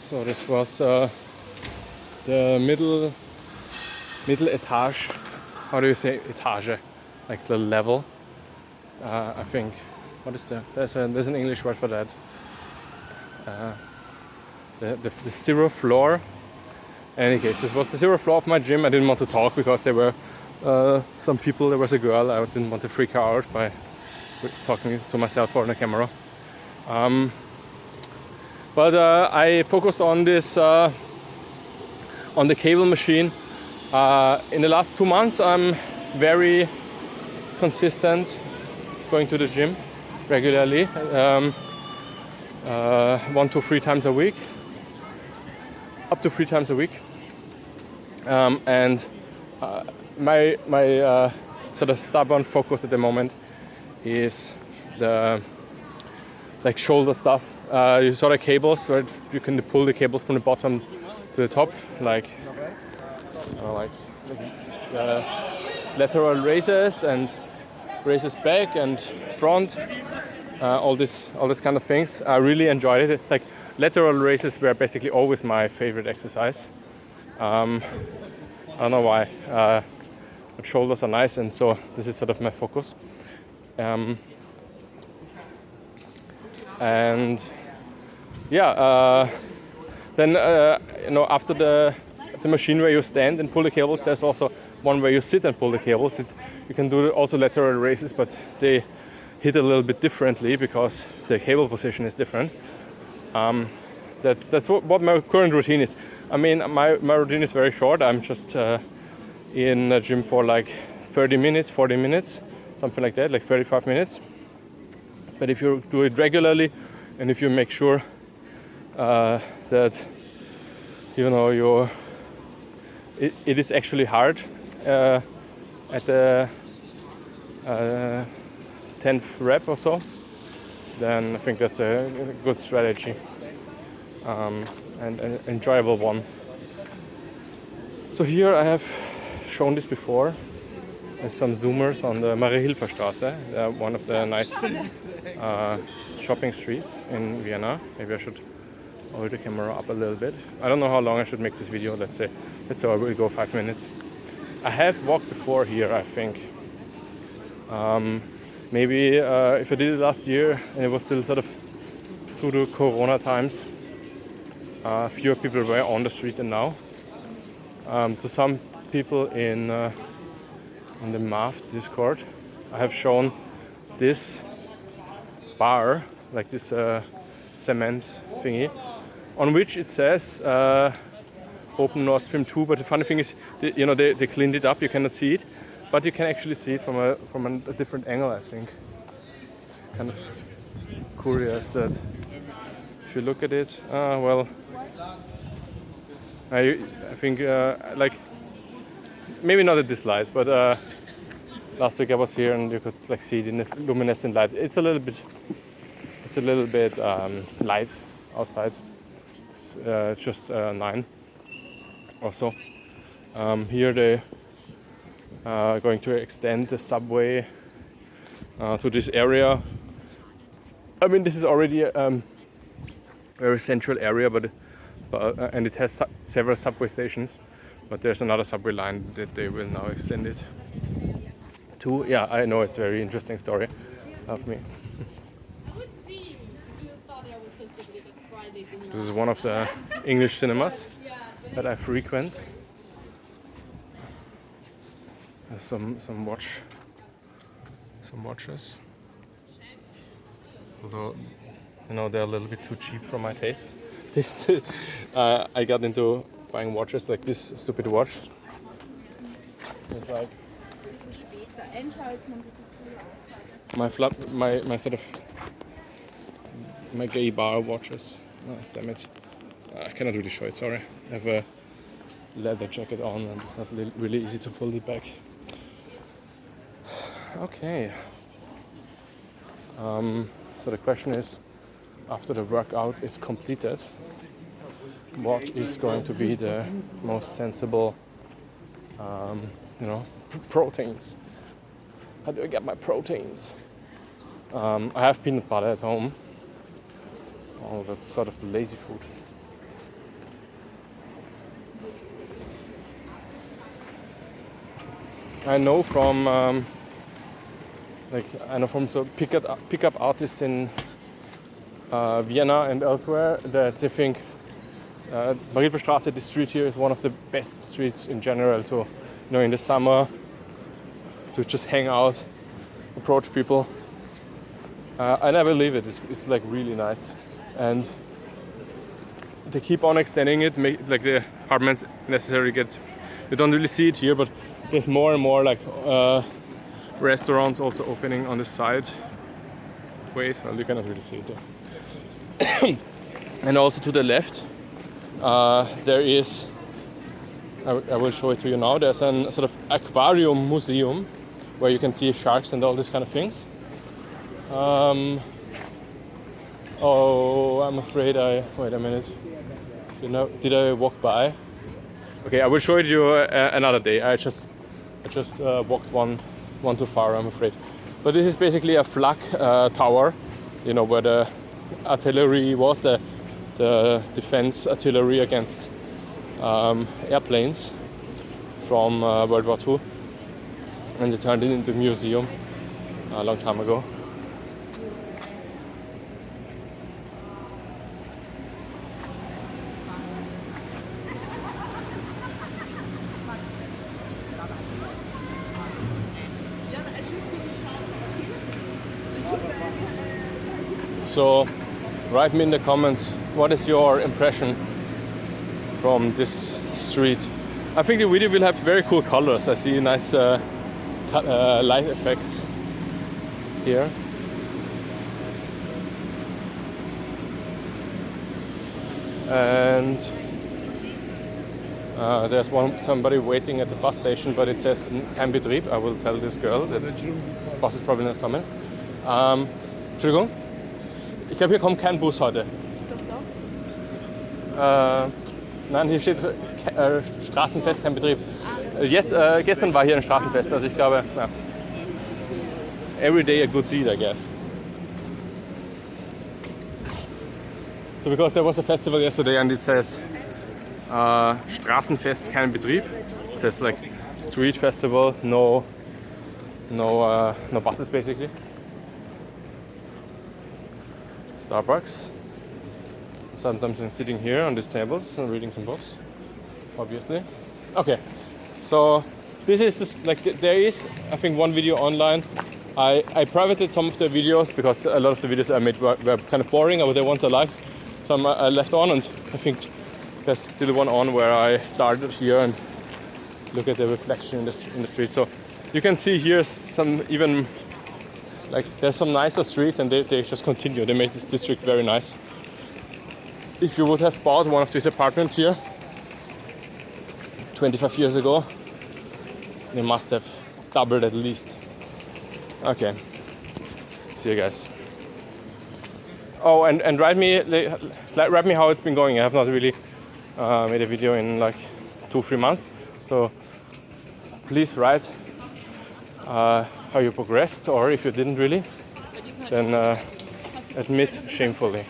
So this was the middle etage. How do you say etage? Like the level. I think. What is there? There's an English word for that. The zero floor. In any case, this was the zero floor of my gym. I didn't want to talk because there were some people. There was a girl. I didn't want to freak her out by talking to myself on the camera. But I focused on this, on the cable machine. In the last 2 months, I'm very consistent going to the gym regularly, 1 to 3 times a week, up to 3 times a week. And my sort of stubborn focus at the moment is the shoulder stuff. You saw the cables, right? You can pull the cables from the bottom to the top, like lateral raises and raises back and front, all this kind of things. I really enjoyed it. Like lateral raises were basically always my favorite exercise. I don't know why, but shoulders are nice, and so this is sort of my focus. And yeah, then after the machine where you stand and pull the cables, there's also one where you sit and pull the cables. You can do also lateral raises, but they hit a little bit differently because the cable position is different. That's what my current routine is. I mean, my routine is very short. I'm just in the gym for like 30 minutes, 40 minutes, something like that, like 35 minutes. But if you do it regularly, and if you make sure that it is actually hard at the 10th rep or so, then I think that's a good strategy and an enjoyable one. So here I have shown this before. There's some Zoomers on the Marie-Hilfer-Straße, one of the nice shopping streets in Vienna. Maybe I should hold the camera up a little bit. I don't know how long I should make this video. Let's say I will go 5 minutes. I have walked before here, I think. Maybe if I did it last year and it was still sort of pseudo-corona times, fewer people were on the street than now. To some people in the MAF Discord, I have shown this bar, like this cement thingy, on which it says Open Nord Stream 2. But the funny thing is, they cleaned it up. You cannot see it, but you can actually see it from a different angle. I think it's kind of curious that if you look at it, I think like maybe not at this light, but last week I was here and you could like see it in the luminescent light. It's a little bit light outside. It's just 9 or so. Here they are going to extend the subway to this area. I mean, this is already a very central area, but and it has several subway stations. But there's another subway line that they will now extend it to. Yeah, I know, it's a very interesting story of me. This is one of the English cinemas that I frequent. There's some watches. Although, they're a little bit too cheap for my taste. I got into buying watches like this stupid watch. It's like my sort of my gay bar watches. Oh, damn it! I cannot really show it. Sorry. I have a leather jacket on, and it's not really easy to pull it back. Okay. So the question is, after the workout is completed, what is going to be the most sensible, proteins? How do I get my proteins? I have peanut butter at home. Oh, that's sort of the lazy food. I know from some pickup artists in Vienna and elsewhere that they think Marienstraße, this street here, is one of the best streets in general. So, in the summer, to just hang out, approach people. I never leave it. It's like really nice, and they keep on extending it. Like the apartments necessarily get. You don't really see it here, but there's more and more like restaurants also opening on the side ways. Well, you cannot really see it there. And also to the left, there is. I will show it to you now. There's a sort of aquarium museum where you can see sharks and all these kind of things. I'm afraid wait a minute. Did I walk by? Okay, I will show it you another day. I just walked one too far, I'm afraid. But this is basically a flak tower, where the artillery was, the defense artillery against airplanes from World War II, and they turned it into a museum a long time ago. So write me in the comments, what is your impression from this street? I think the video will have very cool colors. I see nice light effects here. And there's somebody waiting at the bus station, but it says kein Betrieb. I will tell this girl that the bus is probably not coming. Entschuldigung? Ich glaube, hier kommt kein Bus heute. Doch. Nein, hier steht Straßenfest, kein Betrieb. Gestern war hier ein Straßenfest, also ich glaube, ja. Every day a good deed, I guess. So because there was a festival yesterday and it says Straßenfest, kein Betrieb. It says like street festival, no buses basically. Starbucks. Sometimes I'm sitting here on these tables and reading some books, obviously. Okay, so this is there is, I think, one video online. I privated some of the videos because a lot of the videos I made were kind of boring, or the ones I liked. So I left on, and I think there's still one on where I started here and look at the reflection in the street. So you can see here some even. There's some nicer streets, and they just continue. They make this district very nice. If you would have bought one of these apartments here 25 years ago, they must have doubled at least. Okay, see you guys. Oh, and write me how it's been going. I have not really made a video in 2-3 months, so please write how you progressed, or if you didn't really, then admit shamefully.